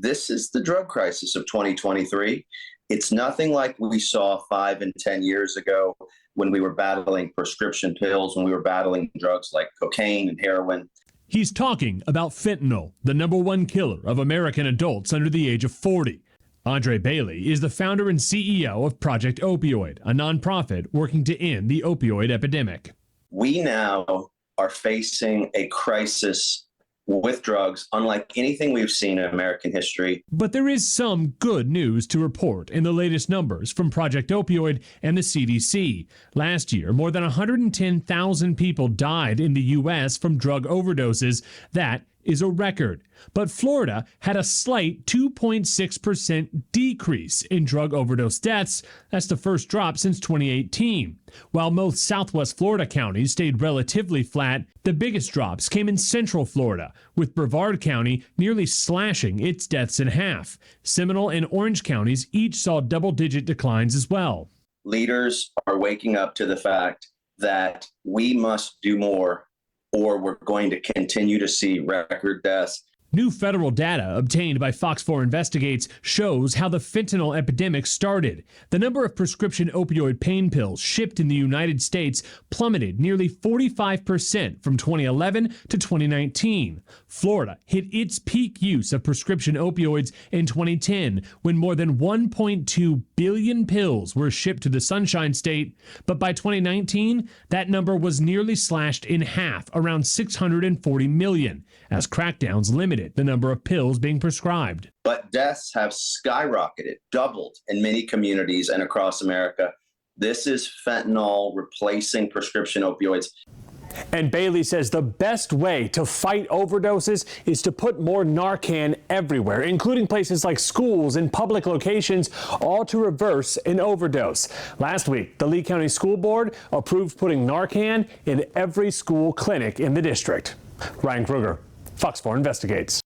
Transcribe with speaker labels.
Speaker 1: This is the drug crisis of 2023. It's nothing like we saw 5 and 10 years ago when we were battling prescription pills, when we were battling drugs like cocaine and heroin.
Speaker 2: He's talking about fentanyl, the #1 killer of American adults under the age of 40. Andre Bailey is the founder and CEO of Project Opioid, a nonprofit working to end the opioid epidemic.
Speaker 1: We now are facing a crisis with drugs unlike anything we've seen in American history.
Speaker 2: But there is some good news to report in the latest numbers from Project Opioid and the CDC. Last year, more than 110,000 people died in the U.S. from drug overdoses. That is a record. But Florida had a slight 2.6% decrease in drug overdose deaths. That's the first drop since 2018. While most southwest Florida counties stayed relatively flat, the biggest drops came in central Florida, with Brevard County nearly slashing its deaths in half. Seminole and Orange counties each saw double-digit declines as well.
Speaker 1: Leaders are waking up to the fact that we must do more, or we're going to continue to see record deaths.
Speaker 2: New federal data obtained by Fox 4 Investigates shows how the fentanyl epidemic started. The number of prescription opioid pain pills shipped in the United States plummeted nearly 45% from 2011 to 2019. Florida hit its peak use of prescription opioids in 2010 when more than 1.2 billion pills were shipped to the Sunshine State. But by 2019, that number was nearly slashed in half, around 640 million, as crackdowns limited the number of pills being prescribed.
Speaker 1: But deaths have skyrocketed, doubled in many communities and across America. This is fentanyl replacing prescription opioids.
Speaker 3: And Bailey says the best way to fight overdoses is to put more Narcan everywhere, including places like schools and public locations, all to reverse an overdose. Last week, the Lee County School Board approved putting Narcan in every school clinic in the district. Ryan Kruger, Fox 4 Investigates.